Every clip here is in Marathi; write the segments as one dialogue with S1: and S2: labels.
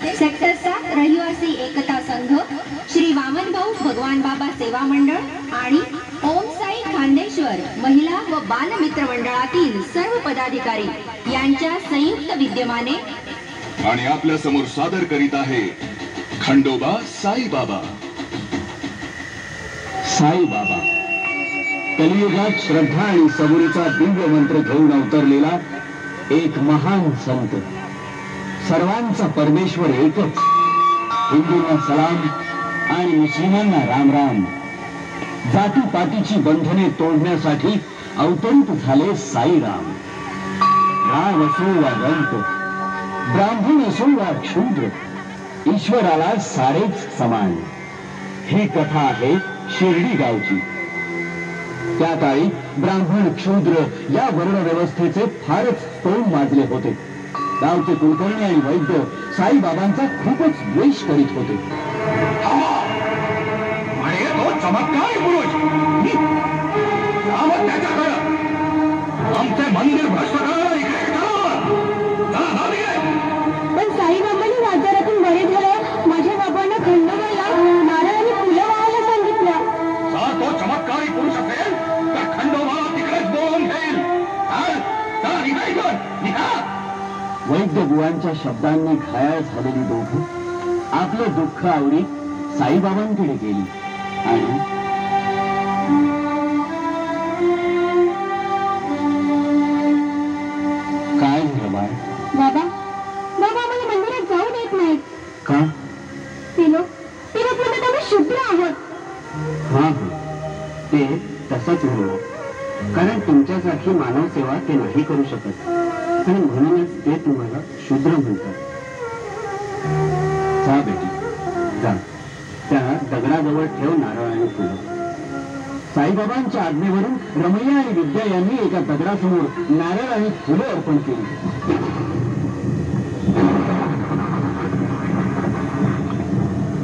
S1: सेक्टर 7 रहिवासी एकता संघ, श्री वामनभाऊ भगवान बाबा सेवा मंडळ आणि ओम साई खांदेश्वर महिला व बाल मित्र मंडळातील सर्व पदाधिकारी यांच्या संयुक्त विद्यमाने
S2: आणि आपल्या समोर सादर करीत आहे खंडोबा साईबाबा।
S3: साईबाबा कलियुगात श्रद्धा आणि सबुरीचा दिव्य मंत्र घेऊन अवतरलेला एक महान संत। सर्वांचा परमेश्वर एकच, हिंदूंना सलाम आणि मुस्लिमांना राम राम। जातीपातीची बंधने तोडण्यासाठी अवतरित झाले साईराम। राम असो वा रंक, ब्राह्मण असो वा शूद्र, ईश्वराला सारेच समान। ही कथा आहे शिर्डी गावची। त्या काळी ब्राह्मण क्षूद्र या वर्ण व्यवस्थेचे फारच तोंड माजले होते। गावचे कुलकर्णी आणि वैद्य साईबाबांचा खूपच द्वेष करीत होते।
S2: आणि तो चमत्कार पुरुष त्याच्याकडे आमचे मंदिर भ्रष्ट करायला इकडे
S1: पण साईबाबांनी बाजारातून बरे झालं माझ्या बाबांना खंडोबाला नारळ आणि फुलं वाहायला सांगितलं।
S2: तो चमत्कारी पुरुष असेल तर खंडोबा तिकडेच बोलून घेईल।
S3: वैद्य बुवांच्या शब्दांनी घायाळ झालेली दोघं आपलं दुःख आवरी साईबाबांकडे गेली आणि काय झालं बाळ?
S1: बाबा बाबा आम्हाला मंदिरात जाऊ देत नाहीत।
S3: का?
S1: ते लोक म्हणतात आम्ही शूद्र आहोत।
S3: हा ते तसंच म्हणून, कारण तुमच्यासारखी मानव सेवा ते नाही करू शकत आणि म्हणूनच ते तुम्हाला शूद्र म्हणतात। जा बेटी जा, त्या दगडाजवळ ठेव नारळ आणि फुलं। साईबाबांच्या आज्ञेवरून रमैया आणि विद्या यांनी एका दगडासमोर नारळ आणि फुलं अर्पण केली।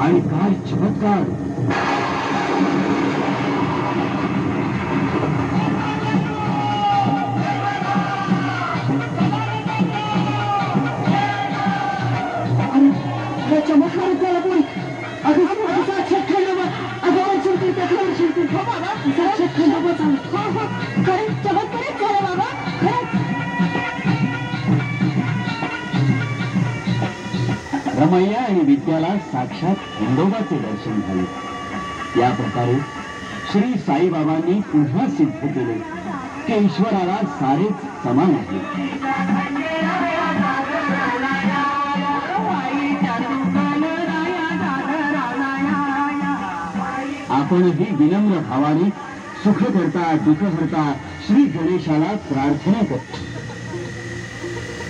S3: आणि काय चमत्कार!
S1: चमत्कार झाला कोणी अगं साक्षात खंडोबा, अगं शिरतील हो बाबा, साक्षात खंडोबा चालू। हो खरंच चमत्कारच झाला बाबा, खरंच।
S3: रमैया आणि विद्याला साक्षात खंडोबाचे दर्शन झाले। या प्रकारे श्री साईबाबांनी पुन्हा सिद्ध केले की ईश्वराला सारेच समान आहे। आपणही विनम्र भावाने सुख करता दुःख करता श्री गणेशाला प्रार्थना करतो।